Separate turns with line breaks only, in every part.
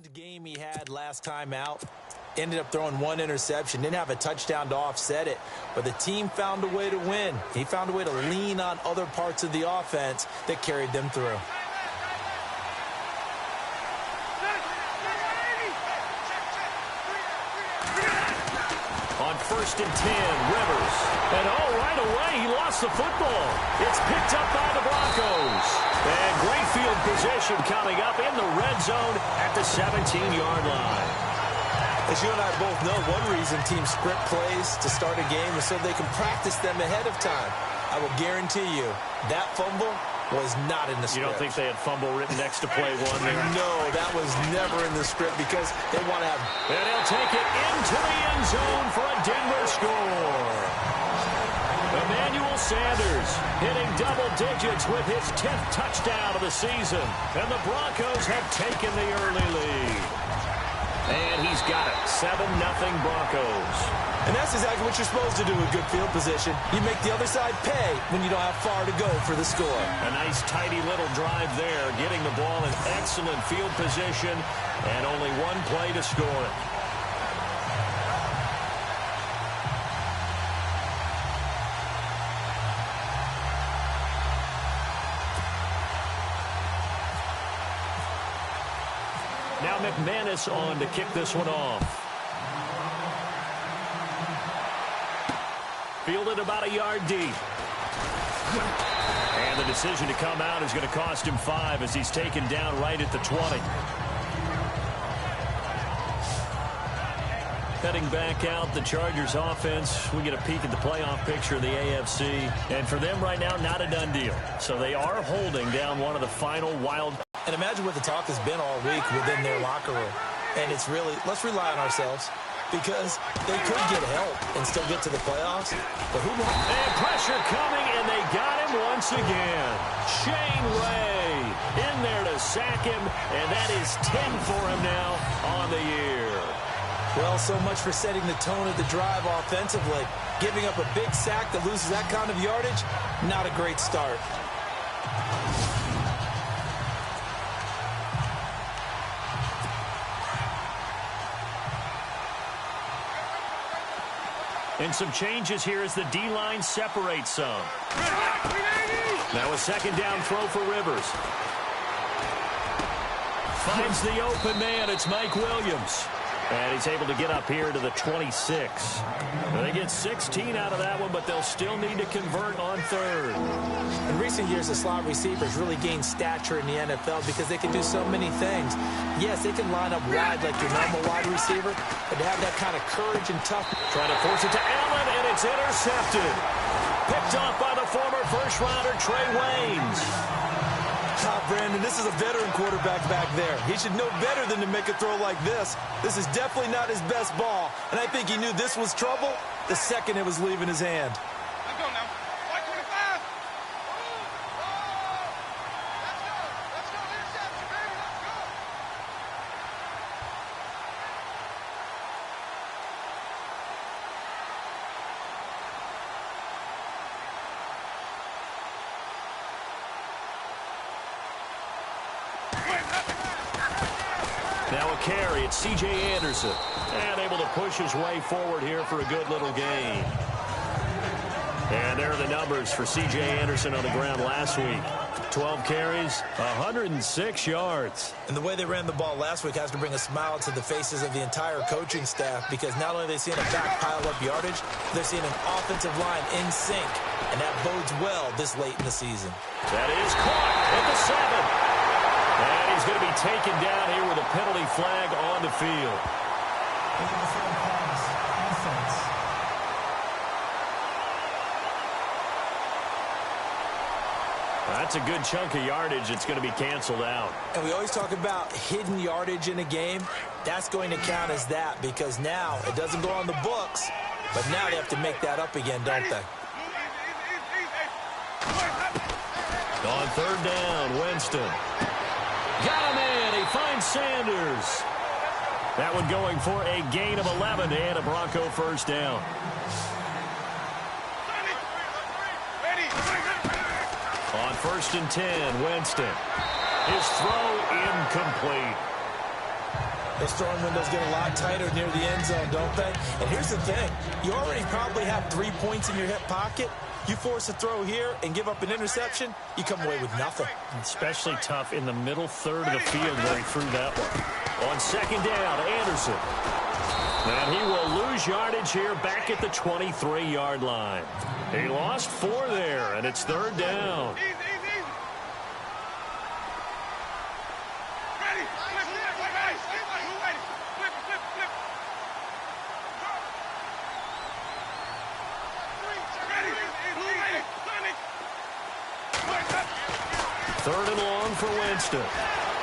Game he had last time out. Ended up throwing one interception. Didn't have a touchdown to offset it. But the team found a way to win. He found a way to lean on other parts of the offense that carried them through.
On 1st and 10, Rivers. And right away, he lost the football. It's picked up by the Broncos. And great field position coming up in the red zone at the 17-yard line.
As you and I both know, one reason teams script plays to start a game is so they can practice them ahead of time. I will guarantee you that fumble was not in the script.
You don't think they had fumble written next to play one there?
No, that was never in the script because they want to have...
And he'll take it into the end zone for a Denver score. Emmanuel Sanders hitting double digits with his 10th touchdown of the season. And the Broncos have taken the early lead. And he's got it. 7-0 Broncos.
And that's exactly what you're supposed to do with good field position. You make the other side pay when you don't have far to go for the score.
A nice, tidy little drive there, getting the ball in excellent field position, and only one play to score it. Now McManus on to kick this one off. Fielded about a yard deep. And the decision to come out is going to cost him 5 as he's taken down right at the 20. Heading back out, the Chargers offense. We get a peek at the playoff picture of the AFC. And for them right now, not a done deal. So they are holding down one of the final wild.
And imagine what the talk has been all week within their locker room. And it's really, let's rely on ourselves. Because they could get help and still get to the playoffs. But who knows?
And pressure coming, and they got him once again. Shane Ray in there to sack him, and that is 10 for him now on the year.
Well, so much for setting the tone of the drive offensively. Giving up a big sack that loses that kind of yardage, not a great start.
And some changes here as the D-line separates some. Now a second down throw for Rivers. Finds the open man. It's Mike Williams. And he's able to get up here to the 26. Well, they get 16 out of that one, but they'll still need to convert on third.
In recent years, the slot receivers really gained stature in the NFL because they can do so many things. Yes, they can line up wide like your normal wide receiver, but to have that kind of courage and toughness.
Trying to force it to Allen, and it's intercepted. Picked off by the former first-rounder Trey Waynes.
Brandon, this is a veteran quarterback back there. He should know better than to make a throw like this. This is definitely not his best ball, and I think he knew this was trouble the second it was leaving his hand.
Let's go now. 525. Let's go. Interception, baby. Let's go.
Now a carry. It's C.J. Anderson. And able to push his way forward here for a good little gain. And there are the numbers for C.J. Anderson on the ground last week. 12 carries, 106 yards.
And the way they ran the ball last week has to bring a smile to the faces of the entire coaching staff because not only are they seeing a back pile up yardage, they're seeing an offensive line in sync. And that bodes well this late in the season.
That is caught at the 7. And he's going to be taken down here with a penalty flag on the field. That's a good chunk of yardage. It's going to be canceled out.
And we always talk about hidden yardage in a game. That's going to count as that because now it doesn't go on the books, but now they have to make that up again, don't they?
On third down, Winston. Got him in. He finds Sanders. That one going for a gain of 11 and a Bronco first down. On 1st and 10, Winston. His throw incomplete.
Those throwing windows get a lot tighter near the end zone, don't they? And here's the thing. You already probably have 3 points in your hip pocket. You force a throw here and give up an interception, you come away with nothing.
Especially tough in the middle third of the field where he threw that one. On second down, Anderson. And he will lose yardage here back at the 23-yard line. He lost 4 there, and it's third down.
Easy, easy, easy. Ready. Flip, flip, flip, ready. Flip, flip, flip. Ready. Ready.
Third and long for Winston.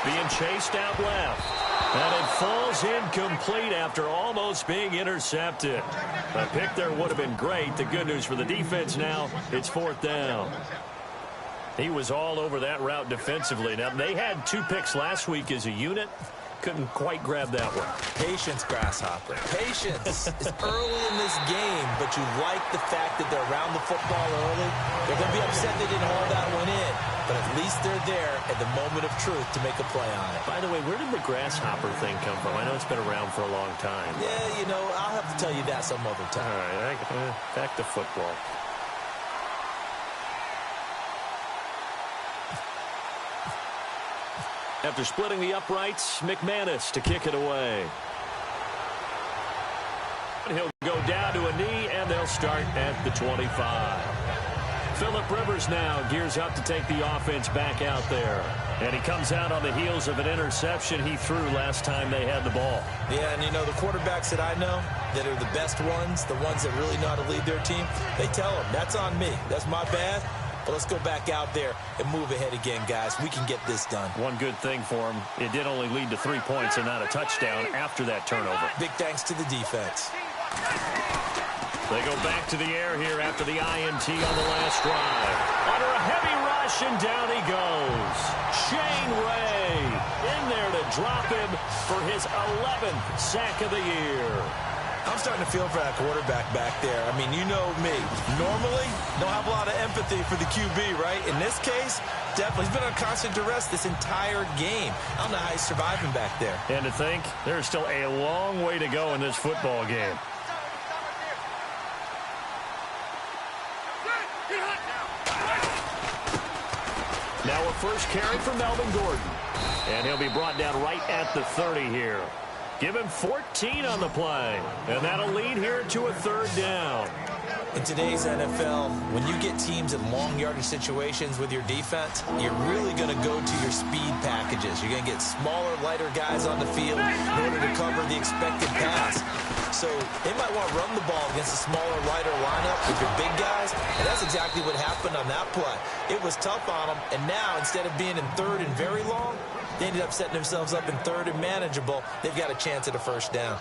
Being chased out left. And it falls incomplete after almost being intercepted. A pick there would have been great. The good news for the defense now, it's fourth down. He was all over that route defensively. Now, they had 2 picks last week as a unit. Couldn't quite grab that one.
Patience, Grasshopper. Patience is early in this game, but you like the fact that they're around the football early. They're going to be upset they didn't haul that one in, but at least they're there at the moment of truth to make a play on it.
By the way, where did the Grasshopper thing come from? I know it's been around for a long time.
Yeah, you know, I'll have to tell you that some other time.
All right, back to football. After splitting the uprights, McManus to kick it away. He'll go down to a knee, and they'll start at the 25. Phillip Rivers now gears up to take the offense back out there. And he comes out on the heels of an interception he threw last time they had the ball.
Yeah, and you know, the quarterbacks that I know that are the best ones, the ones that really know how to lead their team, they tell them, that's on me. That's my bad. But let's go back out there and move ahead again, guys. We can get this done.
One good thing for him, it did only lead to 3 points and not a touchdown after that turnover.
Big thanks to the defense.
They go back to the air here after the INT on the last drive. Under a heavy rush, and down he goes. Shane Ray in there to drop him for his 11th sack of the year.
I'm starting to feel for that quarterback back there. I mean, you know me. Normally, don't have a lot of empathy for the QB, right? In this case, definitely. He's been on constant duress this entire game. I don't know how he's surviving back there.
And to think, there's still a long way to go in this football game. Now a first carry for Melvin Gordon. And he'll be brought down right at the 30 here. Give him 14 on the play. And that'll lead here to a third down.
In today's NFL, when you get teams in long yardage situations with your defense, you're really going to go to your speed packages. You're going to get smaller, lighter guys on the field in order to cover the expected pass. So they might want to run the ball against a smaller, lighter lineup with your big guys, and that's exactly what happened on that play. It was tough on them, and now instead of being in third and very long, they ended up setting themselves up in third and manageable. They've got a chance at a first down.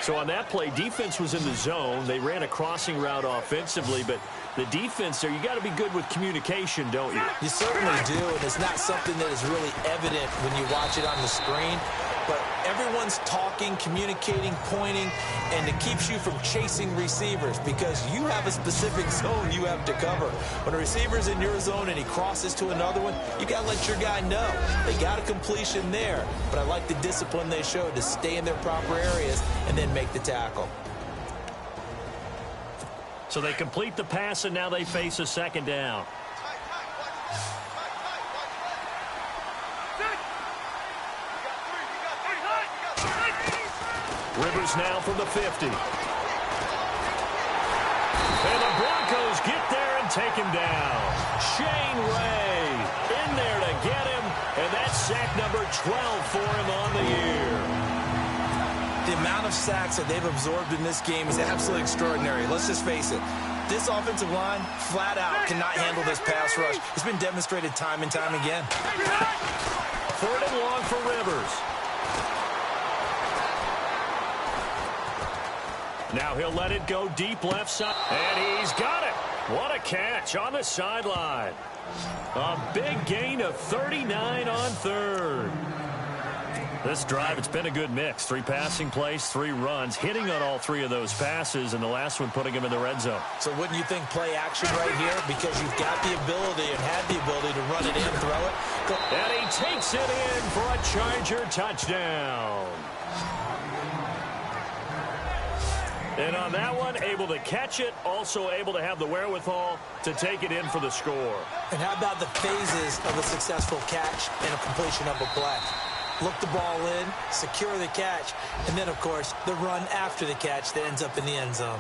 So on that play, defense was in the zone. They ran a crossing route offensively, but the defense there, you got to be good with communication, don't you?
You certainly do, and it's not something that is really evident when you watch it on the screen. But everyone's talking, communicating, pointing, and it keeps you from chasing receivers because you have a specific zone you have to cover. When a receiver's in your zone and he crosses to another one, you got to let your guy know. They got a completion there, but I like the discipline they showed to stay in their proper areas and then make the tackle.
So they complete the pass, and now they face a second down. Rivers now from the 50. And the Broncos get there and take him down. Shane Ray in there to get him, and that's sack number 12 for him on the year.
The amount of sacks that they've absorbed in this game is absolutely extraordinary. Let's just face it. This offensive line, flat out, cannot handle this pass rush. It's been demonstrated time and time again.
Third and long for Rivers. Now he'll let it go deep left side. And he's got it. What a catch on the sideline. A big gain of 39 on third. This drive, it's been a good mix. 3 passing plays, 3 runs, hitting on all 3 of those passes, and the last one putting him in the red zone.
So wouldn't you think play action right here? Because you've got the ability and had the ability to run it in, throw it.
And he takes it in for a Charger touchdown. And on that one, able to catch it, also able to have the wherewithal to take it in for the score.
And how about the phases of a successful catch and a completion of a play? Look the ball in, secure the catch, and then, of course, the run after the catch that ends up in the end zone.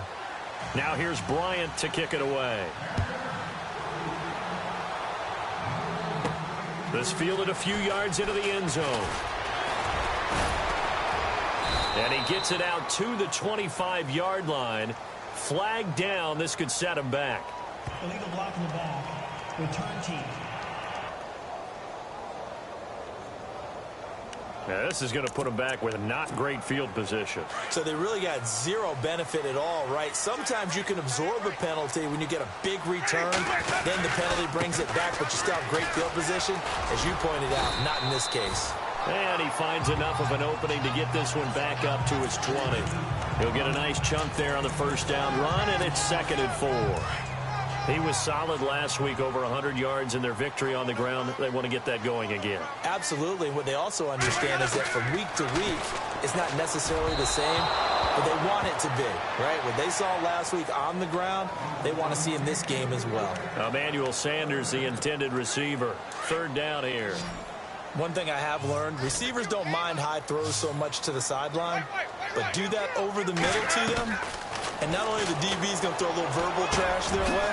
Now here's Bryant to kick it away. This fielded a few yards into the end zone. And he gets it out to the 25-yard line. Flag down. This could set him back.
Illegal block in the back. Return team.
Now, this is going to put him back with not great field position.
So they really got zero benefit at all, right? Sometimes you can absorb a penalty when you get a big return. Then the penalty brings it back, but you still have great field position. As you pointed out, not in this case.
And he finds enough of an opening to get this one back up to his 20. He'll get a nice chunk there on the first down run, and it's 2nd and 4. He was solid last week, over 100 yards in their victory on the ground. They want to get that going again.
Absolutely. What they also understand is that from week to week, it's not necessarily the same, but they want it to be, right? What they saw last week on the ground, they want to see in this game as well.
Emmanuel Sanders, the intended receiver. 3rd down here.
One thing I have learned, receivers don't mind high throws so much to the sideline, but do that over the middle to them, and not only the DB's going to throw a little verbal trash their way,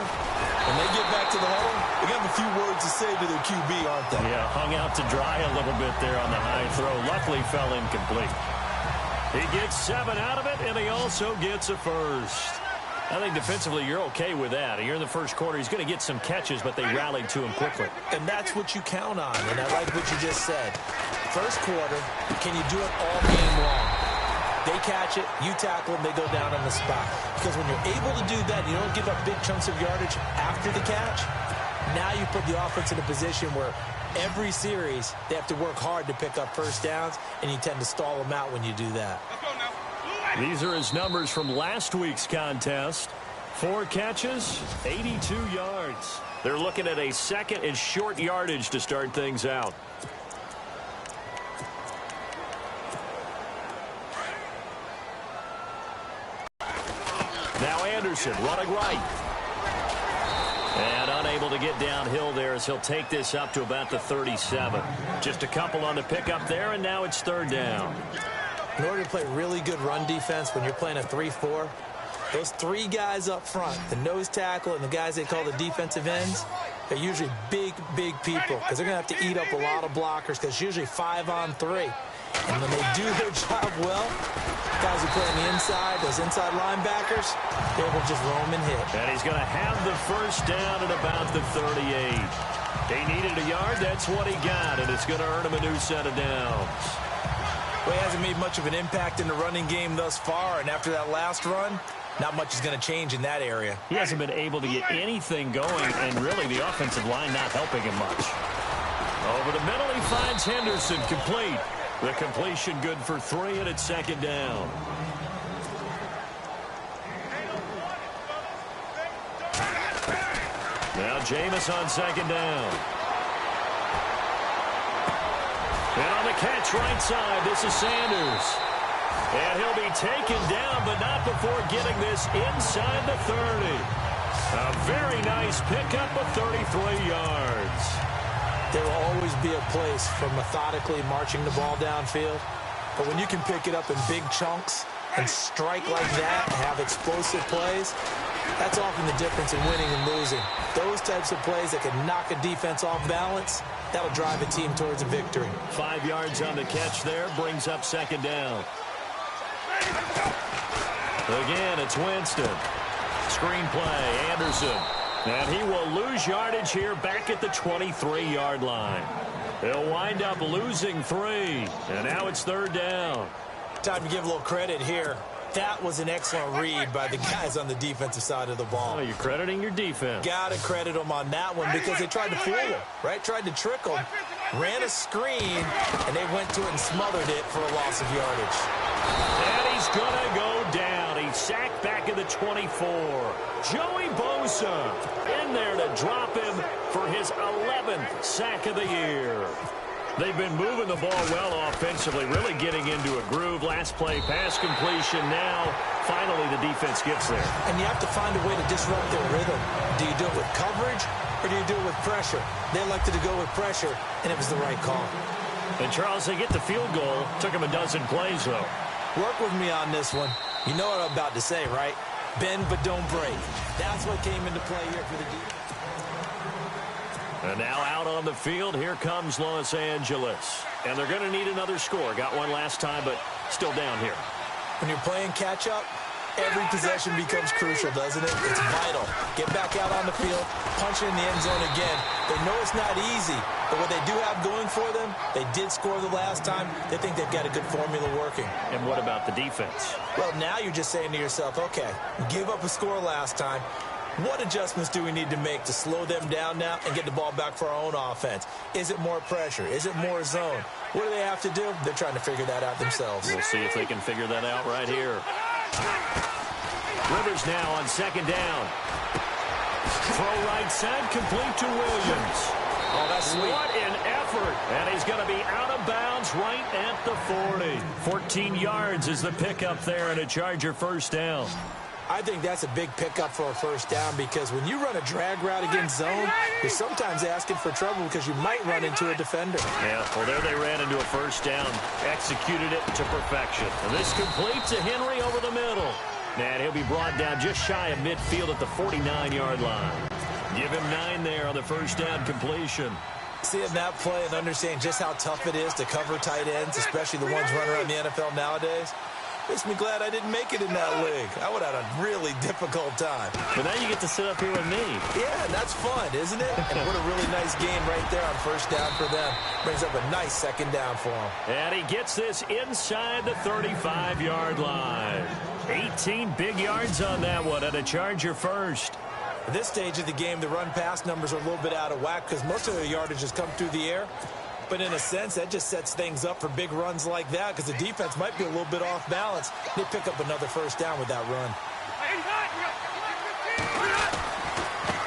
when they get back to the huddle, they got a few words to say to their QB, aren't they?
Yeah, hung out to dry a little bit there on the high throw. Luckily fell incomplete. He gets 7 out of it, and he also gets a first. I think defensively you're okay with that. Here in the first quarter, he's going to get some catches, but they rallied to him quickly.
And that's what you count on, and I like what you just said. First quarter, can you do it all game long? They catch it, you tackle them, they go down on the spot. Because when you're able to do that, you don't give up big chunks of yardage after the catch. Now you put the offense in a position where every series they have to work hard to pick up first downs, and you tend to stall them out when you do that.
These are his numbers from last week's contest. 4 catches, 82 yards. They're looking at a 2nd and short yardage to start things out. Now Anderson running right. And unable to get downhill there as he'll take this up to about the 37. Just a couple on the pickup there, and now it's 3rd down.
In order to play really good run defense when you're playing a 3-4, those 3 guys up front, the nose tackle and the guys they call the defensive ends, they're usually big, big people because they're going to have to eat up a lot of blockers because it's usually 5 on 3. And when they do their job well, guys who play on the inside, those inside linebackers, they're able to just roam and hit.
And he's going to have the first down at about the 38. He needed a yard. That's what he got, and it's going to earn him a new set of downs.
Well, he hasn't made much of an impact in the running game thus far, and after that last run, not much is going to change in that area.
He hasn't been able to get anything going, and really the offensive line not helping him much. Over the middle, he finds Henderson complete. The completion good for 3, and it's 2nd down. Now Jameis on 2nd down. And on the catch right side, this is Sanders. And he'll be taken down, but not before getting this inside the 30. A very nice pickup of 33 yards.
There will always be a place for methodically marching the ball downfield. But when you can pick it up in big chunks and strike like that and have explosive plays, that's often the difference in winning and losing. Those types of plays that can knock a defense off balance, that'll drive a team towards a victory.
5 yards on the catch there, brings up 2nd down. Again, it's Winston. Screen play, Anderson. And he will lose yardage here back at the 23-yard line. He'll wind up losing 3. And now it's 3rd down.
Time to give a little credit here. That was an excellent read by the guys on the defensive side of the ball.
Oh, you're crediting your defense.
Got to credit them on that one because they tried to fool him, right? Tried to trick him. ran a screen, and they went to it and smothered it for a loss of yardage.
And he's going to go down. He's sacked back at the 24. Joey Bosa in there to drop him for his 11th sack of the year. They've been moving the ball well offensively, really getting into a groove. Last play, pass completion. Now, finally, the defense gets there.
And you have to find a way to disrupt their rhythm. Do you do it with coverage, or do you do it with pressure? They elected to go with pressure, and it was the right call.
And, Charles, they get the field goal. Took them a dozen plays, though.
Work with me on this one. You know what I'm about to say, right? Bend but don't break. That's what came into play here for the defense.
And now out on the field, here comes Los Angeles. And they're going to need another score. Got one last time, but still down here.
When you're playing catch-up, every possession becomes crucial, doesn't it? It's vital. Get back out on the field, punch it in the end zone again. They know it's not easy, but what they do have going for them, they did score the last time. They think they've got a good formula working.
And what about the defense?
Well, now you're just saying to yourself, okay, give up a score last time. What adjustments do we need to make to slow them down now and get the ball back for our own offense? Is it more pressure? Is it more zone? What do they have to do? They're trying to figure that out themselves.
We'll see if they can figure that out right here. Rivers now on second down. Throw right side, complete to Williams.
Oh, that's sweet.
What an effort. And he's going to be out of bounds right at the 40. 14 yards is the pickup there and a Charger first down.
I think that's a big pickup for a first down because when you run a drag route against zone, you're sometimes asking for trouble because you might run into a defender.
Yeah, well, there they ran into a first down, executed it to perfection. And this complete to Henry over the middle. And he'll be brought down just shy of midfield at the 49-yard line. Give him 9 there on the first down completion.
Seeing that play and understanding just how tough it is to cover tight ends, especially the ones running around the NFL nowadays, makes me glad I didn't make it in that league. I would have had a really difficult time.
But now you get to sit up here with me.
Yeah, that's fun, isn't it? And what a really nice game right there on first down for them. Brings up a nice second down for them.
And he gets this inside the 35-yard line. 18 big yards on that one at a Charger first.
At this stage of the game, the run-pass numbers are a little bit out of whack because most of the yardage has come through the air. But in a sense, that just sets things up for big runs like that because the defense might be a little bit off balance. They pick up another first down with that run.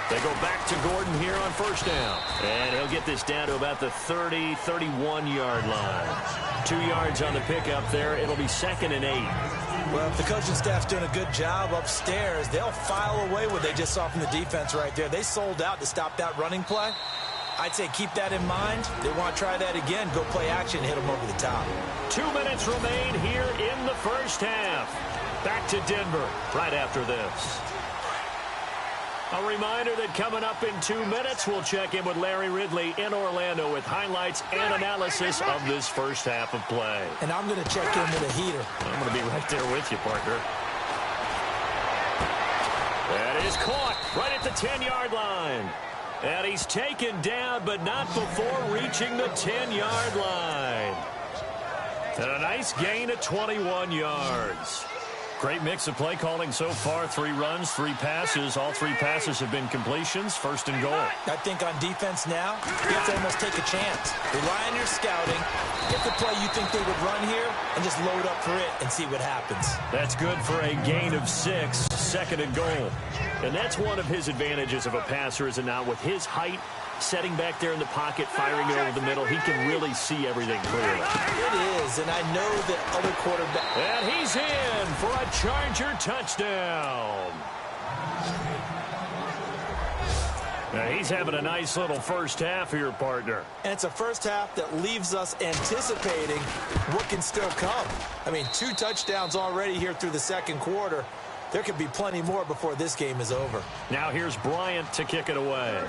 They go back to Gordon here on first down. And he'll get this down to about the 30, 31-yard line. 2 yards on the pickup there. It'll be 2nd and 8.
Well, if the coaching staff's doing a good job upstairs, they'll file away what they just saw from the defense right there. They sold out to stop that running play. I'd say keep that in mind. They want to try that again. Go play action and hit them over the top.
2 minutes remain here in the first half. Back to Denver right after this. A reminder that coming up in 2 minutes, we'll check in with Larry Ridley in Orlando with highlights and analysis of this first half of play.
And I'm going to check in with a heater.
I'm going to be right there with you, partner. That is caught right at the 10-yard line. And he's taken down, but not before reaching the 10-yard line. And a nice gain of 21 yards. Great mix of play calling so far. 3 runs, 3 passes. All 3 passes have been completions. 1st and goal.
I think on defense now, you have to almost take a chance. Rely on your scouting. Get the play you think they would run here and just load up for it and see what happens.
That's good for a gain of 6. 2nd and goal. And that's one of his advantages of a passer, is it not? With his height, setting back there in the pocket, firing it over the middle, he can really see everything clearly.
It is, and I know that other quarterbacks.
And he's in for a Charger touchdown. Now he's having a nice little first half here, partner.
And it's a first half that leaves us anticipating what can still come. I mean, 2 touchdowns already here through the second quarter. There could be plenty more before this game is over.
Now here's Bryant to kick it away.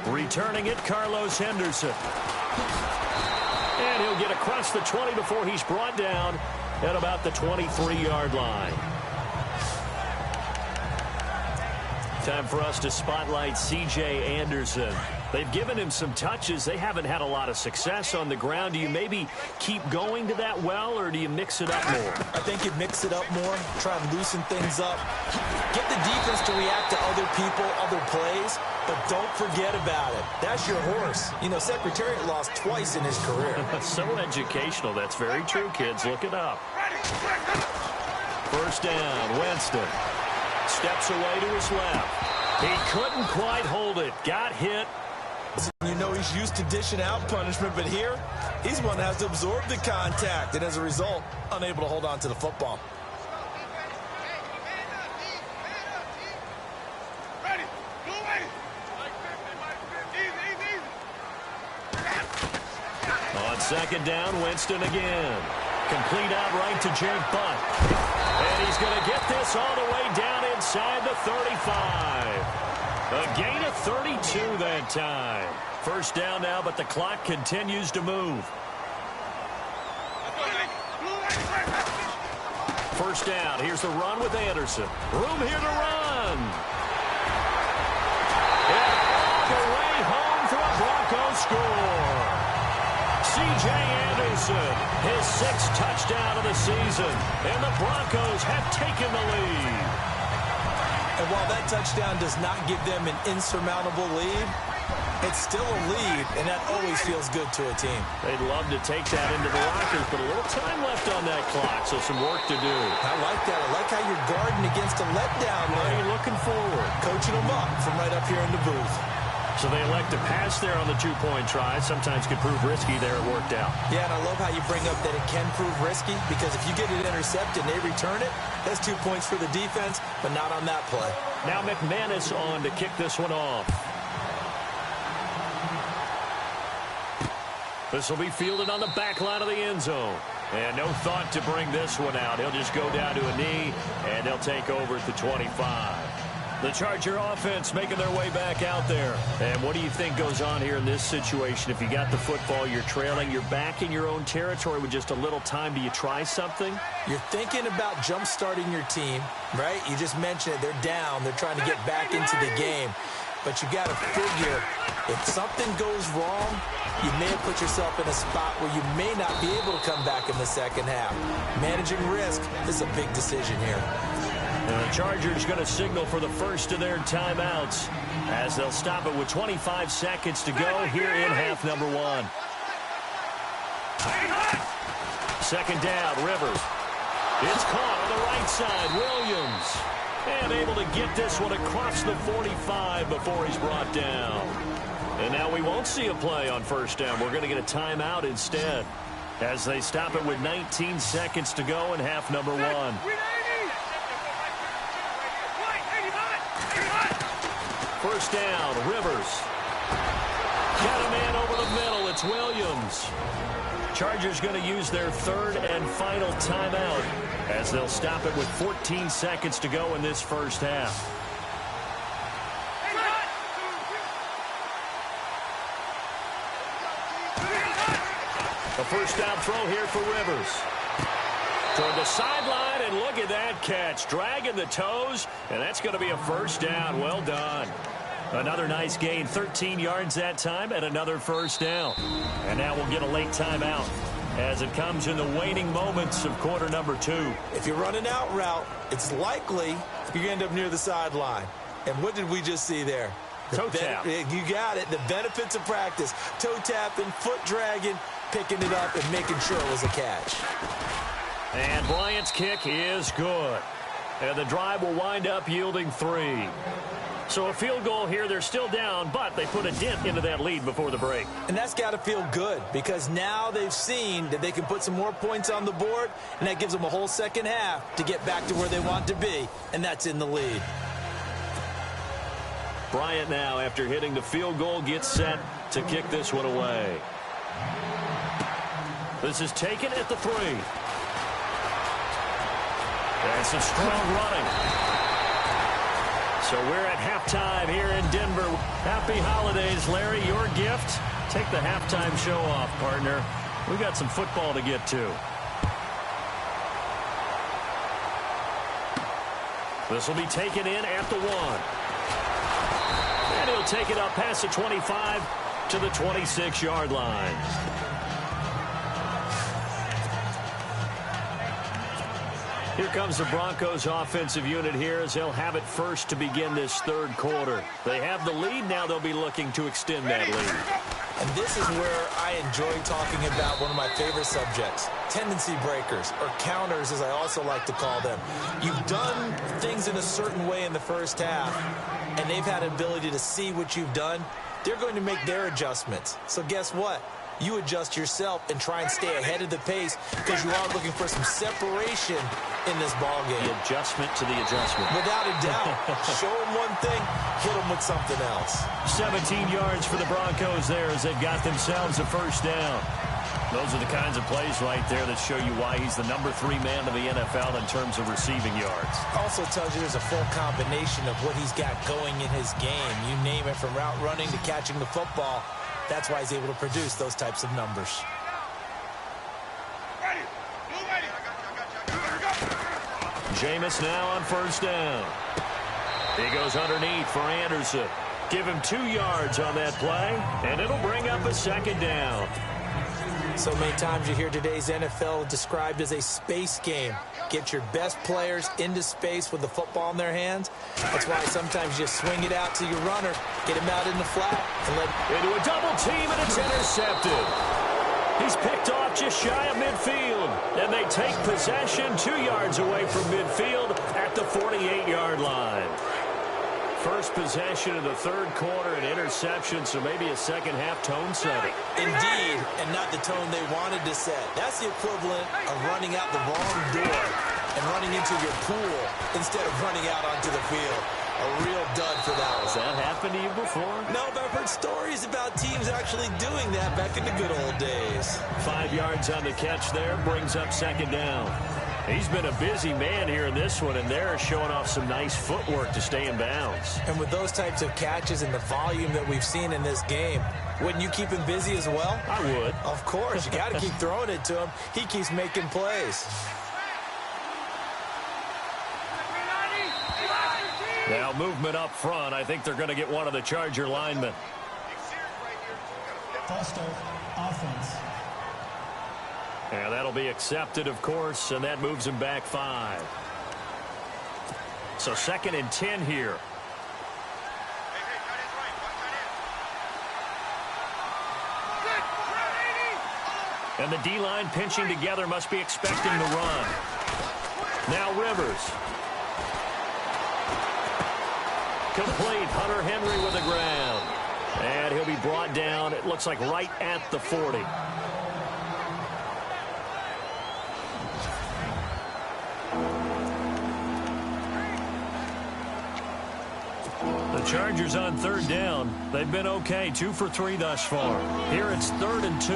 Returning it, Carlos Henderson. And he'll get across the 20 before he's brought down at about the 23-yard line. Time for us to spotlight C.J. Anderson. They've given him some touches. They haven't had a lot of success on the ground. Do you maybe keep going to that well, or do you mix it up more?
I think you mix it up more, try and loosen things up. Get the defense to react to other people, other plays, but don't forget about it. That's your horse. You know, Secretariat lost twice in his career.
So educational. That's very true, kids. Look it up. First down, Winston. Steps away to his left. He couldn't quite hold it. Got hit.
You know he's used to dishing out punishment, but here, he's one that has to absorb the contact, and as a result, unable to hold on to the football.
On second down, Winston again. Complete out right to Jake Butt. And he's going to get this all the way down inside the 35. A gain of 32 that time. First down now, but the clock continues to move. First down. Here's the run with Anderson. Room here to run. And all the way home for a Broncos score. C.J. Anderson, his 6th touchdown of the season. And the Broncos have taken the lead.
And while that touchdown does not give them an insurmountable lead, it's still a lead, and that always feels good to a team.
They'd love to take that into the lockers, but a little time left on that clock, so some work to do.
I like that. I like how you're guarding against a letdown.
Are you looking forward?
Coaching them up from right up here in the booth.
So they elect to pass there on the two-point try. Sometimes could prove risky there. It worked out.
Yeah, and I love how you bring up that it can prove risky, because if you get it intercepted and they return it, that's 2 points for the defense, but not on that play.
Now McManus on to kick this one off. This will be fielded on the back line of the end zone. And no thought to bring this one out. He'll just go down to a knee, and they'll take over at the 25. The Charger offense making their way back out there. And what do you think goes on here in this situation? If you got the football, you're trailing, you're back in your own territory with just a little time. Do you try something?
You're thinking about jump-starting your team, right? You just mentioned it. They're down. They're trying to get back into the game. But you got to figure, if something goes wrong, you may have put yourself in a spot where you may not be able to come back in the second half. Managing risk is a big decision here.
And the Chargers going to signal for the first of their timeouts as they'll stop it with 25 seconds to go here in half number 1. Second down, Rivers. It's caught on the right side, Williams. And able to get this one across the 45 before he's brought down. And now we won't see a play on first down. We're going to get a timeout instead as they stop it with 19 seconds to go in half number 1. First down, Rivers. Got a man over the middle. It's Williams. Chargers going to use their third and final timeout as they'll stop it with 14 seconds to go in this first half. A first down throw here for Rivers. Toward the sideline, and look at that catch. Dragging the toes, and that's going to be a first down. Well done. Another nice gain, 13 yards that time, and another first down. And now we'll get a late timeout as it comes in the waning moments of quarter number 2.
If you're running out route, it's likely you end up near the sideline. And what did we just see there?
Toe tap.
You got it. The benefits of practice. Toe tapping, foot dragging, picking it up, and making sure it was a catch.
And Bryant's kick is good. And the drive will wind up yielding 3. So a field goal here. They're still down, but they put a dent into that lead before the break.
And that's got to feel good, because now they've seen that they can put some more points on the board, and that gives them a whole second half to get back to where they want to be, and that's in the lead.
Bryant now, after hitting the field goal, gets set to kick this one away. This is taken at the 3. And some strong running. So we're at halftime here in Denver. Happy holidays, Larry. Your gift? Take the halftime show off, partner. We got some football to get to. This will be taken in at the 1. He'll take it up past the 25 to the 26-yard line. Here comes the Broncos offensive unit here as they'll have it first to begin this third quarter. They have the lead. Now they'll be looking to extend that lead.
And this is where I enjoy talking about one of my favorite subjects, tendency breakers, or counters as I also like to call them. You've done things in a certain way in the first half, and they've had an ability to see what you've done. They're going to make their adjustments. So guess what? You adjust yourself and try and stay ahead of the pace because you are looking for some separation in this ball game.
The adjustment to the adjustment.
Without a doubt. Show them one thing, hit them with something else.
17 yards for the Broncos there as they've got themselves a first down. Those are the kinds of plays right there that show you why he's the number 3 man of the NFL in terms of receiving yards.
Also tells you there's a full combination of what he's got going in his game. You name it, from route running to catching the football. That's why he's able to produce those types of numbers.
Jameis now on first down. He goes underneath for Anderson. Give him 2 yards on that play, and it'll bring up a second down.
So many times you hear today's NFL described as a space game. Get your best players into space with the football in their hands. That's why sometimes you just swing it out to your runner, get him out in the flat, and let
into a double team, and it's intercepted. He's picked off just shy of midfield, and they take possession 2 yards away from midfield at the 48-yard line. First possession of the third quarter, an interception, so maybe a second-half tone setter.
Indeed, and not the tone they wanted to set. That's the equivalent of running out the wrong door and running into your pool instead of running out onto the field. A real dud for that one.
Has that happened to you before?
No, but I've heard stories about teams actually doing that back in the good old days.
5 yards on the catch there, brings up second down. He's been a busy man here in this one, and they're showing off some nice footwork to stay in bounds.
And with those types of catches and the volume that we've seen in this game, wouldn't you keep him busy as well?
I would.
Of course. You got to keep throwing it to him. He keeps making plays.
Now movement up front. I think they're going to get one of the Charger linemen.
False start, offense.
And that'll be accepted, of course, and that moves him back 5. So 2nd and 10 here. And the D-line pinching together, must be expecting the run. Now Rivers. Complete. Hunter Henry with the ground. And he'll be brought down, it looks like right at the 40. The Chargers on third down. They've been okay. 2 for 3 thus far. Here it's 3rd and 2.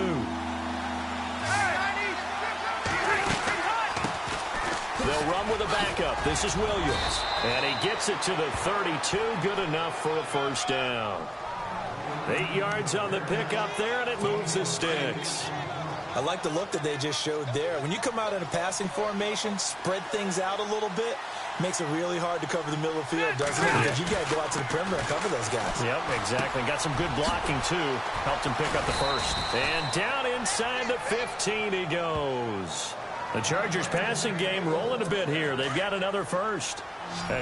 They'll run with a backup. This is Williams. And he gets it to the 32. Good enough for a first down. 8 yards on the pickup there, and it moves the sticks.
I like the look that they just showed there. When you come out in a passing formation, spread things out a little bit, makes it really hard to cover the middle of the field, doesn't it? Because you got to go out to the perimeter and cover those guys.
Yep, exactly. Got some good blocking, too. Helped him pick up the first. And down inside the 15 he goes. The Chargers passing game rolling a bit here. They've got another first.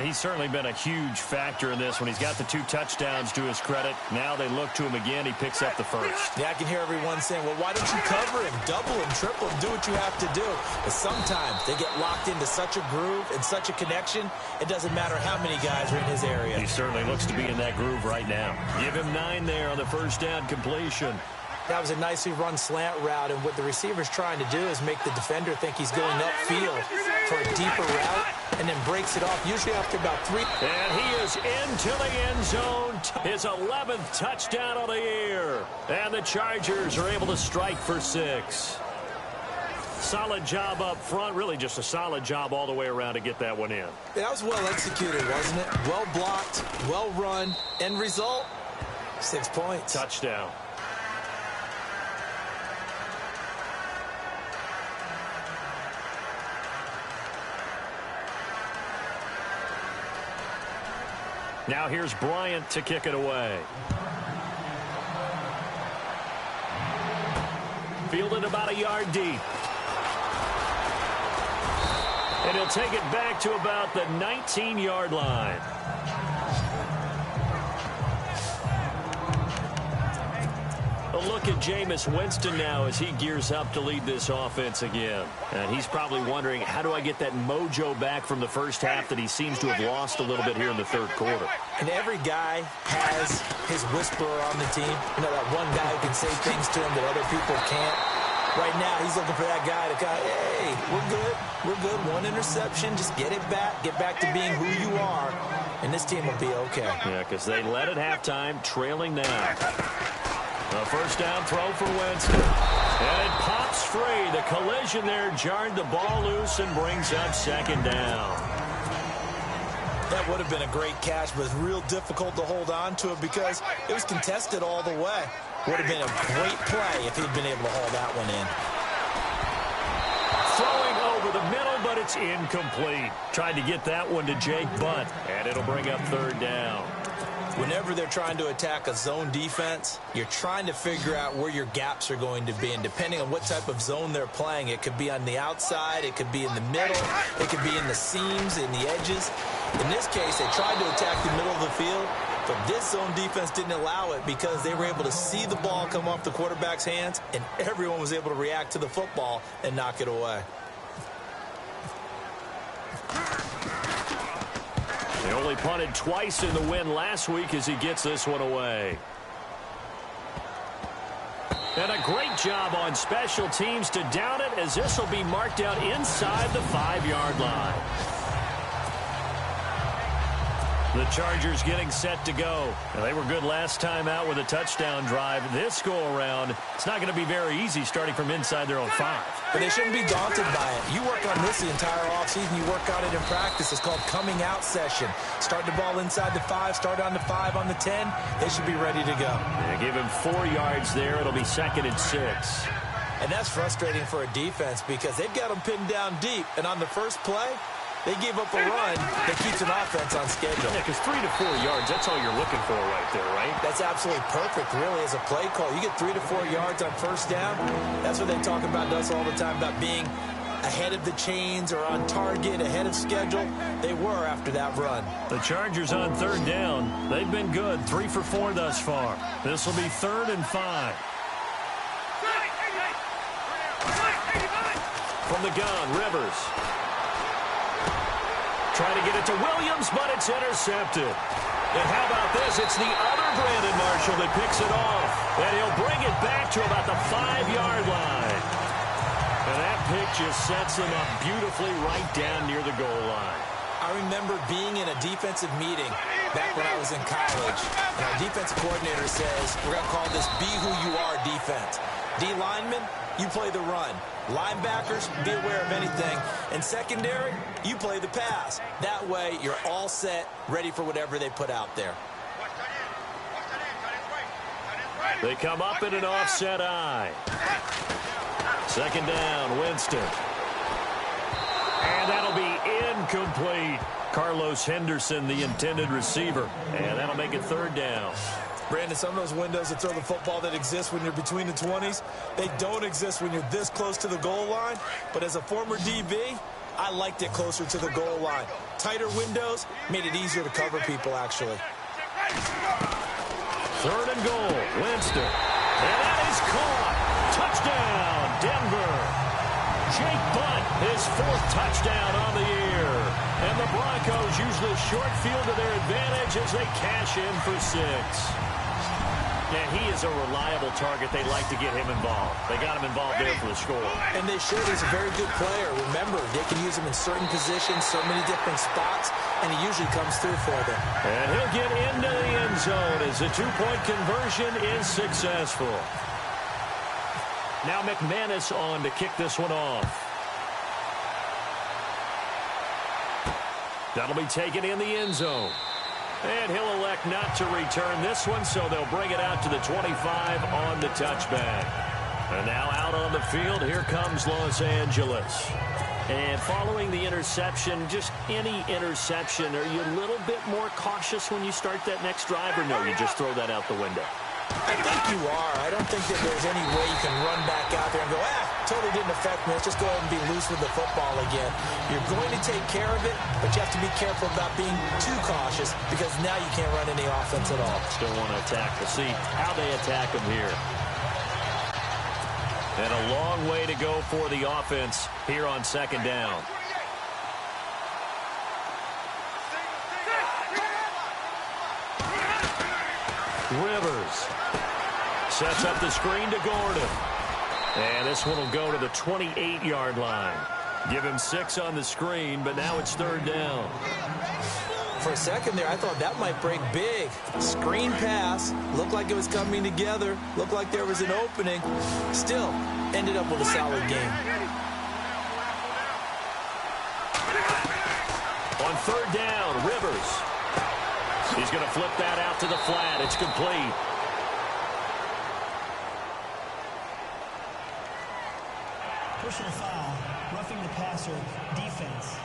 He's certainly been a huge factor in this when he's got the 2 touchdowns to his credit. Now they look to him again. He picks up the first.
Yeah, I can hear everyone saying, well, why don't you cover him, double him, triple him, do what you have to do. But sometimes they get locked into such a groove and such a connection, it doesn't matter how many guys are in his area.
He certainly looks to be in that groove right now. Give him 9 there on the first down completion.
That was a nicely run slant route, and what the receiver's trying to do is make the defender think he's going upfield for a deeper route, and then breaks it off, usually after about 3.
And he is into the end zone. His 11th touchdown of the year. And the Chargers are able to strike for 6. Solid job up front. Really just a solid job all the way around to get that one in.
That was well executed, wasn't it? Well blocked, well run. End result, 6 points.
Touchdown. Now here's Bryant to kick it away. Fielded about a yard deep. And he'll take it back to about the 19-yard line. A look at Jameis Winston now as he gears up to lead this offense again. And he's probably wondering, how do I get that mojo back from the first half that he seems to have lost a little bit here in the third quarter?
And every guy has his whisperer on the team. You know, that one guy who can say things to him that other people can't. Right now, he's looking for that guy to kind of, hey, we're good. We're good. One interception. Just get it back. Get back to being who you are. And this team will be okay.
Yeah, because they led at halftime, trailing now. A first down throw for Winston. And it pops free. The collision there jarred the ball loose and brings up second down.
That would have been a great catch, but it's real difficult to hold on to it because it was contested all the way. Would have been a great play if he'd been able to haul that one in.
Throwing over the middle, but it's incomplete. Tried to get that one to Jake Butt, and it'll bring up third down.
Whenever they're trying to attack a zone defense, you're trying to figure out where your gaps are going to be. And depending on what type of zone they're playing, it could be on the outside, it could be in the middle, it could be in the seams, in the edges. In this case, they tried to attack the middle of the field, but this zone defense didn't allow it because they were able to see the ball come off the quarterback's hands, and everyone was able to react to the football and knock it away.
They only punted twice in the win last week as he gets this one away. And a great job on special teams to down it, as this will be marked out inside the 5-yard line. The Chargers getting set to go. Now, they were good last time out with a touchdown drive. This go-around, it's not going to be very easy starting from inside their own 5.
But they shouldn't be daunted by it. You work on this the entire offseason. You work on it in practice. It's called coming out session. Start the ball inside the 5, start on the 5, on the 10. They should be ready to go.
Yeah, give him 4 yards there. It'll be 2nd and 6.
And that's frustrating for a defense because they've got them pinned down deep. And on the first play, they gave up a run that keeps an offense on schedule.
Yeah, because 3 to 4 yards, that's all you're looking for right there, right?
That's absolutely perfect, really, as a play call. You get 3 to 4 yards on first down. That's what they talk about to us all the time, about being ahead of the chains or on target, ahead of schedule. They were after that run.
The Chargers on third down. They've been good, 3 for 4 thus far. This will be 3rd and 5. From the gun, Rivers. Trying to get it to Williams, but it's intercepted. And how about this? It's the other Brandon Marshall that picks it off. And he'll bring it back to about the 5-yard line. And that pick just sets him up beautifully right down near the goal line.
I remember being in a defensive meeting back when I was in college. And our defensive coordinator says, we're going to call this be who you are defense. D linemen, you play the run. Linebackers, be aware of anything. And secondary, you play the pass. That way, you're all set, ready for whatever they put out there.
They come up in an offset eye. 2nd down, Winston. And that'll be incomplete. Carlos Henderson, the intended receiver. And that'll make it 3rd down.
Brandon, some of those windows that throw the football that exist when you're between the 20s, they don't exist when you're this close to the goal line. But as a former DB, I liked it closer to the goal line. Tighter windows made it easier to cover people, actually.
3rd and goal, Winston. And that is caught. Touchdown, Denver. Jake Butt, his 4th touchdown on the year. And the Broncos use the short field to their advantage as they cash in for 6. And he is a reliable target. They like to get him involved. They got him involved there for the score.
And they should. He's a very good player. Remember, they can use him in certain positions, so many different spots, and he usually comes through for them.
And he'll get into the end zone as the 2-point conversion is successful. Now McManus on to kick this one off. That'll be taken in the end zone. And he'll elect not to return this one, so they'll bring it out to the 25 on the touchback. And now out on the field, here comes Los Angeles. And following the interception, just any interception, are you a little bit more cautious when you start that next drive, or no, you just throw that out the window?
I think you are. I don't think that there's any way you can run back out there and go, totally didn't affect me. Let's just go ahead and be loose with the football again. You're going to take care of it, but you have to be careful about being too cautious because now you can't run any offense at all.
Still want to attack. We'll see how they attack them here. And a long way to go for the offense here on second down. Rivers sets up the screen to Gordon. And this one will go to the 28-yard line. Give him 6 on the screen, but now it's third down.
For a second there, I thought that might break big. Screen pass, looked like it was coming together, looked like there was an opening. Still, ended up with a solid game.
On third down, Rivers. He's going to flip that out to the flat. It's complete.
Personal foul, roughing the passer, defense.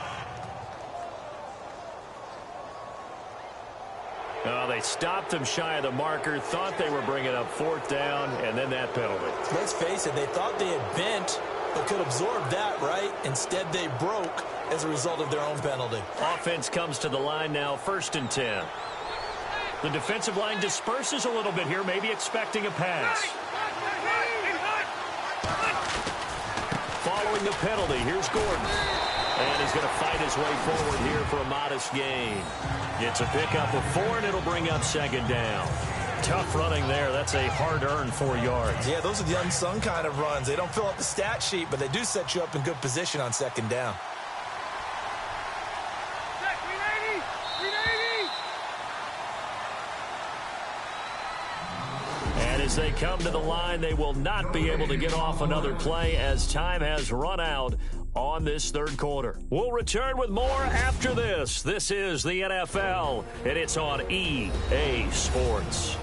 They stopped him shy of the marker, thought they were bringing up fourth down, and then that penalty.
Let's face it, they thought they had bent, but could absorb that, right? Instead, they broke as a result of their own penalty.
Offense comes to the line now, 1st and 10. The defensive line disperses a little bit here, maybe expecting a pass. Following the penalty, here's Gordon. And he's going to fight his way forward here for a modest gain. Gets a pickup of 4, and it'll bring up second down. Tough running there. That's a hard-earned 4 yards.
Yeah, those are the unsung kind of runs. They don't fill up the stat sheet, but they do set you up in good position on second down.
And as they come to the line, they will not be able to get off another play as time has run out on this third quarter. We'll return with more after this. This is the NFL, and it's on EA Sports.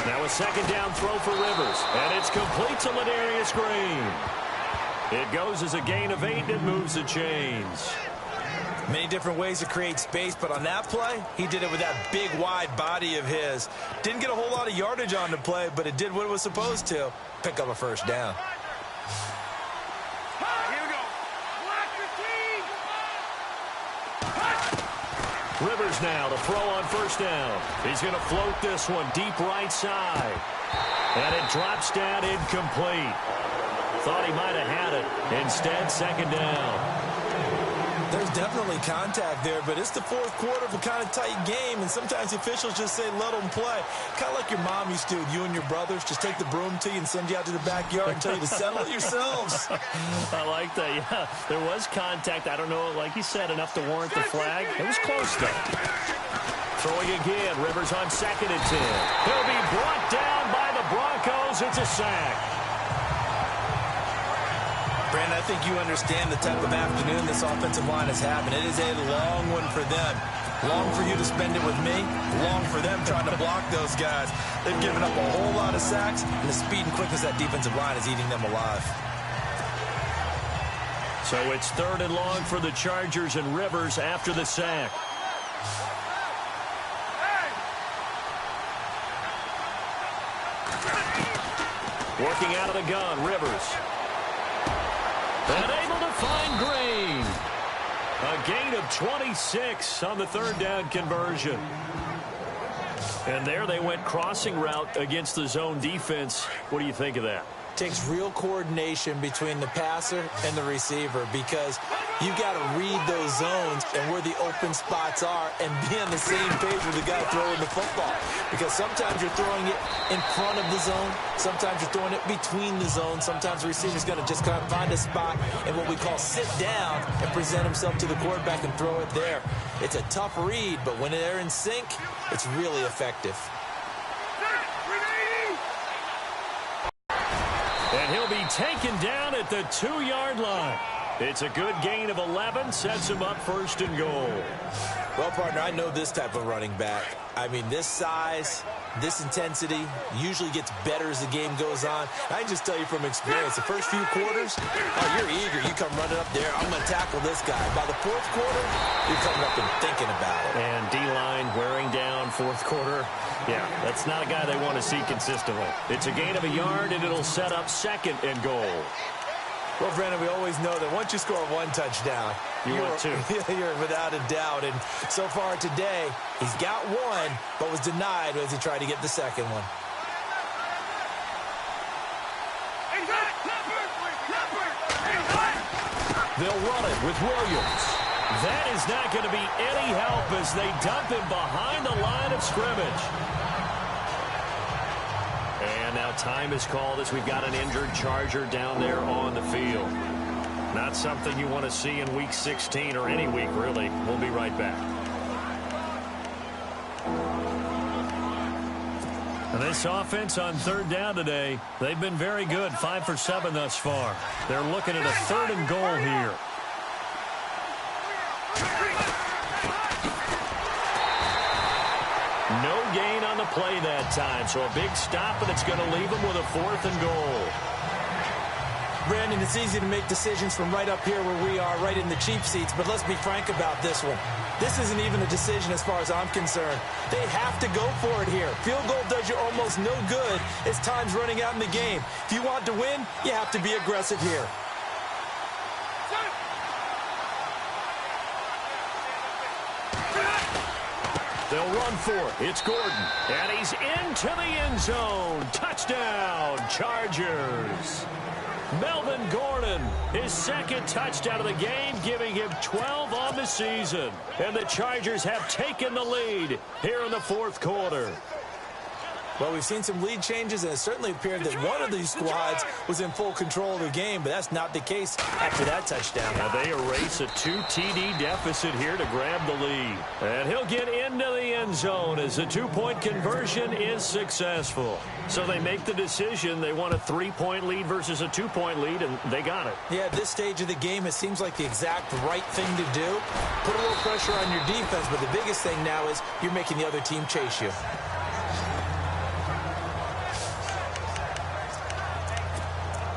Now a second down throw for Rivers, and it's complete to Ladarius Green. It goes as a gain of 8, and it moves the chains.
Many different ways to create space, but on that play, he did it with that big, wide body of his. Didn't get a whole lot of yardage on the play, but it did what it was supposed to. Pick up a first down.
Here we go.
Rivers now to throw on first down. He's going to float this one deep right side. And it drops down incomplete. Thought he might have had it. Instead, second down.
There's definitely contact there, but it's the fourth quarter of a kind of tight game, and sometimes the officials just say, let them play. Kind of like your mom used to with you and your brothers. Just take the broom to you and send you out to the backyard and tell you to settle it yourselves.
I like that, yeah. There was contact. I don't know, like you said, enough to warrant the flag. It was close, though. Throwing again. Rivers on 2nd and 10. He'll be brought down by the Broncos. It's a sack.
Brandon, I think you understand the type of afternoon this offensive line is having. It is a long one for them. Long for you to spend it with me. Long for them trying to block those guys. They've given up a whole lot of sacks, and the speed and quickness of that defensive line is eating them alive.
So it's 3rd and long for the Chargers, and Rivers after the sack. Working out of the gun, Rivers. And able to find Green. A gain of 26 on the 3rd down conversion. And there they went crossing route against the zone defense. What do you think of that?
Takes real coordination between the passer and the receiver because you got to read those zones and where the open spots are and be on the same page with the guy throwing the football. Because sometimes you're throwing it in front of the zone. Sometimes you're throwing it between the zones. Sometimes the receiver's going to just kind of find a spot and what we call sit down and present himself to the quarterback and throw it there. It's a tough read, but when they're in sync, it's really effective.
And he'll be taken down at the 2-yard line. It's a good gain of 11, sets him up first and goal.
Well, partner, I know this type of running back. I mean, this size, this intensity usually gets better as the game goes on. I can just tell you from experience, the first few quarters, oh, you're eager. You come running up there, I'm going to tackle this guy. By the fourth quarter, you're coming up and thinking about it.
And D-line wearing down fourth quarter. Yeah, that's not a guy they want to see consistently. It's a gain of a yard, and it'll set up second and goal.
Well, Brandon, we always know that once you score one touchdown,
you're
without a doubt. And so far today, he's got one, but was denied as he tried to get the second one.
They'll run it with Williams. That is not going to be any help as they dump him behind the line of scrimmage. And now time is called as we've got an injured Charger down there on the field. Not something you want to see in Week 16 or any week, really. We'll be right back. And this offense on third down today, they've been very good, 5 for 7 thus far. They're looking at a third and goal here. No gain on the play that time, so a big stop, and it's going to leave them with a fourth and goal.
Brandon, it's easy to make decisions from right up here where we are, right in the cheap seats, but let's be frank about this one. This isn't even a decision as far as I'm concerned. They have to go for it here. Field goal does you almost no good as time's running out in the game. If you want to win, you have to be aggressive here.
They'll run for it. It's Gordon. And he's into the end zone. Touchdown, Chargers. Melvin Gordon, his second touchdown of the game, giving him 12 on the season. And the Chargers have taken the lead here in the fourth quarter.
Well, we've seen some lead changes, and it certainly appeared that one of these squads was in full control of the game, but that's not the case after that touchdown.
Now they erase a 2-TD deficit here to grab the lead. And he'll get into the end zone as the two-point conversion is successful. So they make the decision. They want a 3-point lead versus a 2-point lead, and they got it.
Yeah, at this stage of the game, it seems like the exact right thing to do. Put a little pressure on your defense, but the biggest thing now is you're making the other team chase you.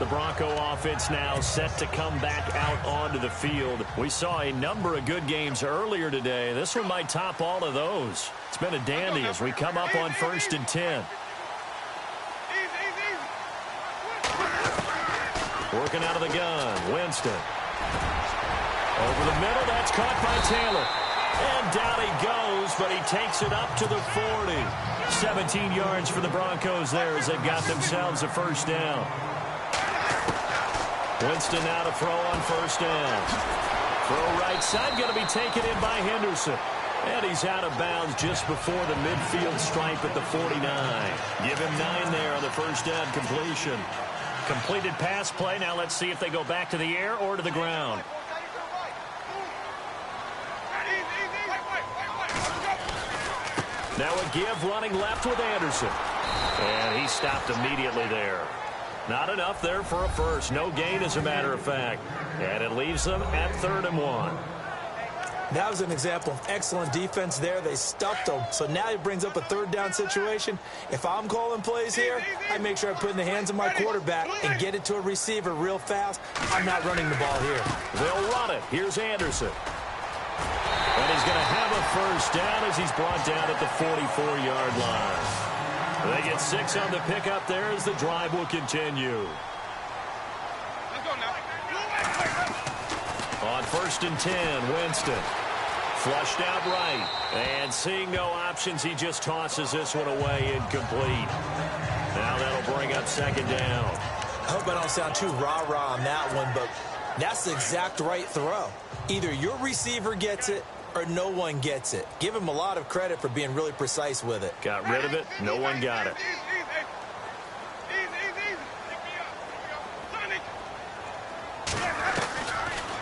The Bronco offense now set to come back out onto the field. We saw a number of good games earlier today. This one might top all of those. It's been a dandy as we come up on 1st and 10. Working out of the gun, Winston. Over the middle, that's caught by Taylor. And down he goes, but he takes it up to the 40. 17 yards for the Broncos there as they've got themselves a first down. Winston now to throw on first down. Throw right side, going to be taken in by Henderson. And he's out of bounds just before the midfield stripe at the 49. Give him 9 there on the first down completion. Completed pass play. Now let's see if they go back to the air or to the ground. Now a give running left with Anderson. And he stopped immediately there. Not enough there for a first. No gain, as a matter of fact. And it leaves them at 3rd and 1.
That was an example of excellent defense there. They stuffed them. So now it brings up a 3rd down situation. If I'm calling plays here, I make sure I put it in the hands of my quarterback and get it to a receiver real fast. I'm not running the ball here.
They'll run it. Here's Anderson. And he's going to have a first down as he's brought down at the 44-yard line. They get 6 on the pickup there as the drive will continue. On 1st and 10, Winston. Flushed out right. And seeing no options, he just tosses this one away incomplete. Now that'll bring up 2nd down.
I hope I don't sound too rah-rah on that one, but that's the exact right throw. Either your receiver gets it or no one gets it. Give him a lot of credit for being really precise with it.
Got rid of it. No one got it.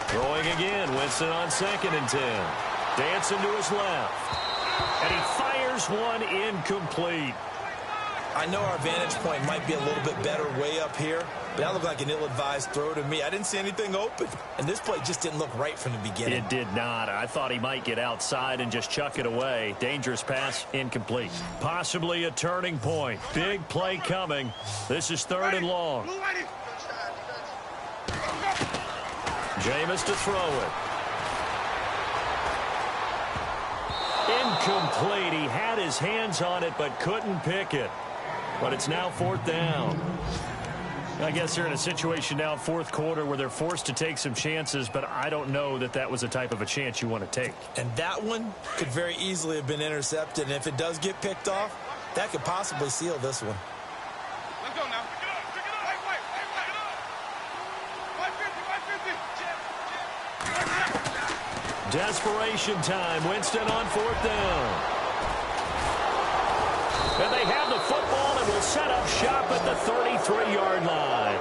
Throwing again. Winston on 2nd and 10. Dancing to his left. And he fires one incomplete.
I know our vantage point might be a little bit better way up here, but that looked like an ill-advised throw to me. I didn't see anything open, and this play just didn't look right from the beginning.
It did not. I thought he might get outside and just chuck it away. Dangerous pass, incomplete. Possibly a turning point. Big play coming. This is 3rd and long. Jameis to throw it. Incomplete. He had his hands on it but couldn't pick it. But it's now 4th down. I guess they're in a situation now, 4th quarter, where they're forced to take some chances, but I don't know that that was the type of a chance you want to take.
And that one could very easily have been intercepted. And if it does get picked off, that could possibly seal this one.
Let's go now. Pick it up. Wait.
Desperation time. Winston on 4th down. And they have the football and will set up shop at the 33-yard line.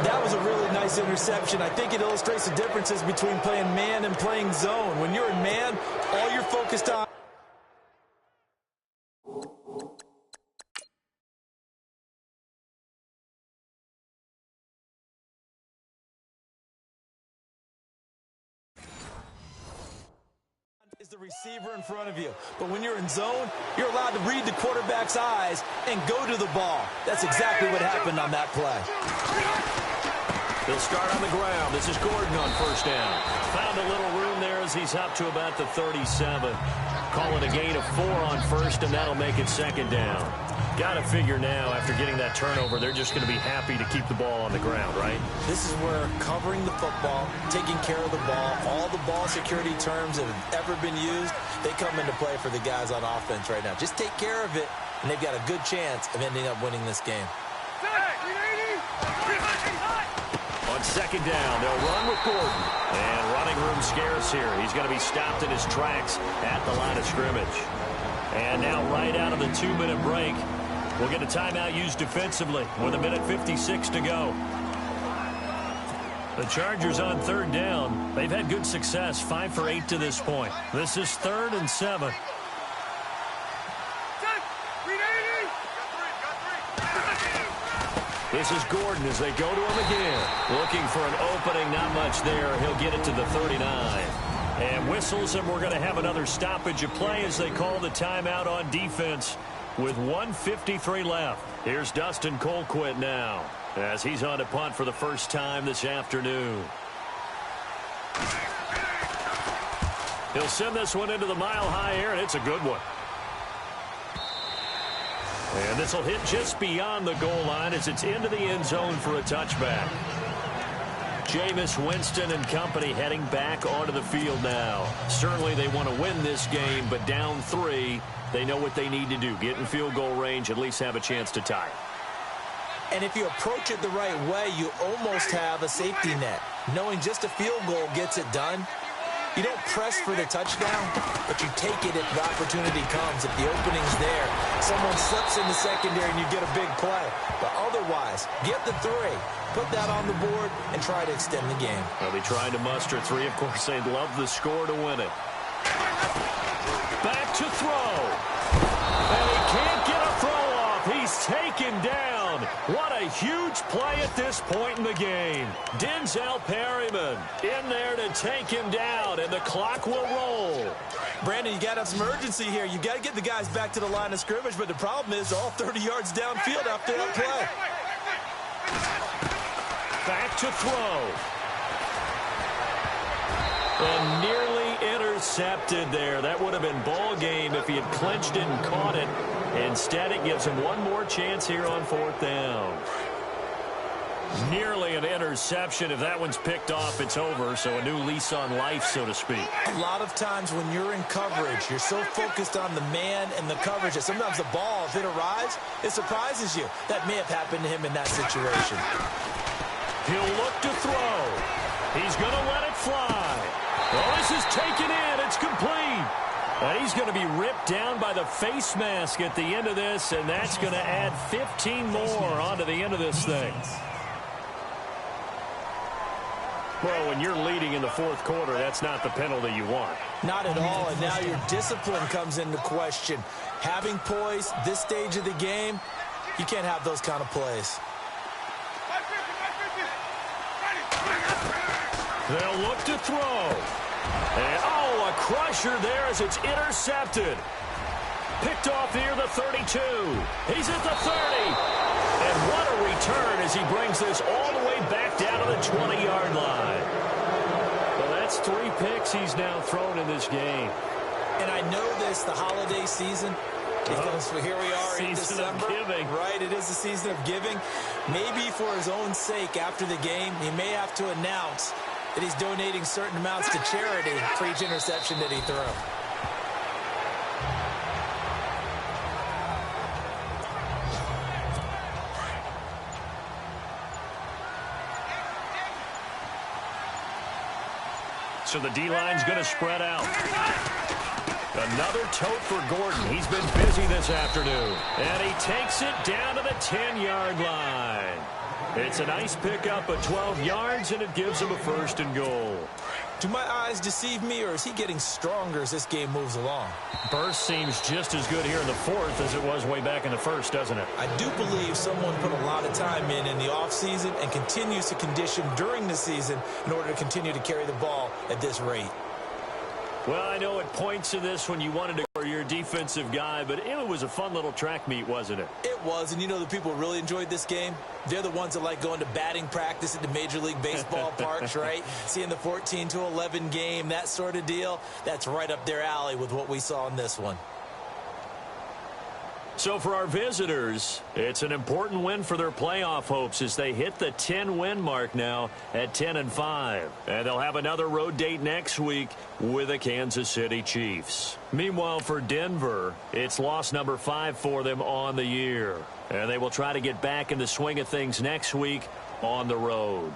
That was a really nice interception. I think it illustrates the differences between playing man and playing zone. When you're in man, all you're focused on is the receiver in front of you. But when you're in zone, you're allowed to read the quarterback's eyes and go to the ball. That's exactly what happened on that play.
They'll start on the ground. This is Gordon on 1st down. Found a little room there as he's up to about the 37. Call it a gain of 4 on 1st, and that'll make it 2nd down. Got to figure now, after getting that turnover, they're just going to be happy to keep the ball on the ground, right?
This is where covering the football, taking care of the ball, all the ball security terms that have ever been used, they come into play for the guys on offense right now. Just take care of it, and they've got a good chance of ending up winning this game.
On 2nd down, they'll run with Gordon. And running room scarce here. He's going to be stopped in his tracks at the line of scrimmage. And now right out of the 2-minute break, we'll get a timeout used defensively with 1:56 to go. The Chargers on 3rd down. They've had good success, 5 for 8 to this point. This is 3rd and 7. This is Gordon as they go to him again. Looking for an opening, not much there. He'll get it to the 39. And whistles, and we're going to have another stoppage of play as they call the timeout on defense with 1:53 left. Here's Dustin Colquitt now as he's on to punt for the first time this afternoon. He'll send this one into the mile-high air, and it's a good one. And this will hit just beyond the goal line as it's into the end zone for a touchback. Jameis Winston and company heading back onto the field now. Certainly they want to win this game, but down 3, they know what they need to do. Get in field goal range, at least have a chance to tie.
And if you approach it the right way, you almost have a safety net. Knowing just a field goal gets it done. You don't press for the touchdown, but you take it if the opportunity comes. If the opening's there, someone slips in the secondary and you get a big play. But otherwise, get the 3, put that on the board, and try to extend the game.
They'll be trying to muster 3. Of course, they'd love the score to win it. Back to throw. And he can't get a throw off. He's taken down. What a huge play at this point in the game. Denzel Perryman in there to take him down, and the clock will roll.
Brandon, you got to have some urgency here. You got to get the guys back to the line of scrimmage, but the problem is all 30 yards downfield after that play.
Back to throw. And nearly intercepted there. That would have been ball game if he had clinched it and caught it. Instead, it gives him one more chance here on 4th down. Nearly an interception. If that one's picked off, it's over. So a new lease on life, so to speak.
A lot of times when you're in coverage, you're so focused on the man and the coverage that sometimes the ball, if it arrives, it surprises you. That may have happened to him in that situation.
He'll look to throw. He's going to let it fly. Well, this is taken in. It's complete. And he's going to be ripped down by the face mask at the end of this, and that's going to add 15 more onto the end of this thing. Well, when you're leading in the fourth quarter, that's not the penalty you want.
Not at all, and now your discipline comes into question. Having poise this stage of the game, you can't have those kind of plays.
They'll look to throw. And, oh, a crusher there as it's intercepted. Picked off near the 32. He's at the 30. And what a return as he brings this all the way back down to the 20-yard line. Well, that's 3 picks he's now thrown in this game.
And I know this, the holiday season, because here we are in December.
Season of giving.
Right, it is the season of giving. Maybe for his own sake after the game, he may have to announce that he's donating certain amounts to charity for each interception that he threw.
So the D-line's going to spread out. Another tote for Gordon. He's been busy this afternoon. And he takes it down to the 10-yard line. It's a nice pickup of 12 yards, and it gives him a 1st and goal.
Do my eyes deceive me, or is he getting stronger as this game moves along?
Burst seems just as good here in the 4th as it was way back in the 1st, doesn't it?
I do believe someone put a lot of time in the offseason and continues to condition during the season in order to continue to carry the ball at this rate.
Well, I know it points to this when you wanted to go for your defensive guy, but it was a fun little track meet, wasn't it?
It was, and you know the people who really enjoyed this game? They're the ones that like going to batting practice at the Major League Baseball parks, right? Seeing the 14-11 game, that sort of deal. That's right up their alley with what we saw in this one.
So for our visitors, it's an important win for their playoff hopes as they hit the 10-win mark now at 10-5. And they'll have another road date next week with the Kansas City Chiefs. Meanwhile, for Denver, it's loss number 5 for them on the year. And they will try to get back in the swing of things next week on the road.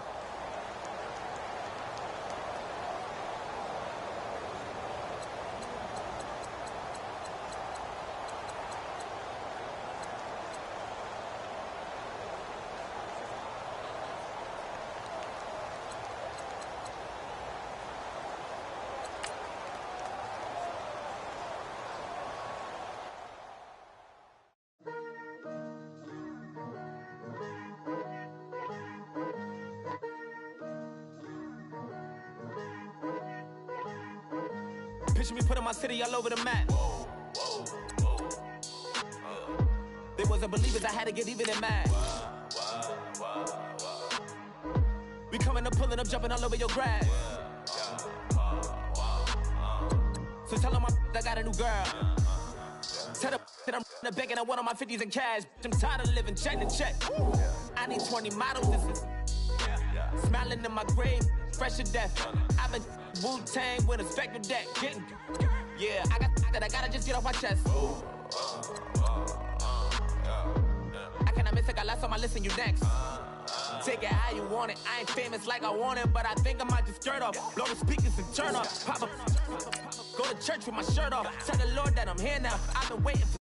Picture me putting my city all over the map. They wasn't believers, I had to get even in mad. We coming up, pulling up, jumping all over your grass. So tell them I got a new girl. Tell them that I'm in the bank and I want all my 50s in cash. I'm tired of living check to check. I need 20 models. This is smiling in my grave, fresh to death. I've been Wu-Tang with a spectral deck. Yeah, I gotta just get off my chest. I cannot miss it, got last on my list and you next. Take it how you want it. I ain't famous like I want it, but I think I might just skirt off. Blow the speakers and turn off. Pop up. Go to church with my shirt off. Tell the Lord that I'm here now. I've been waiting for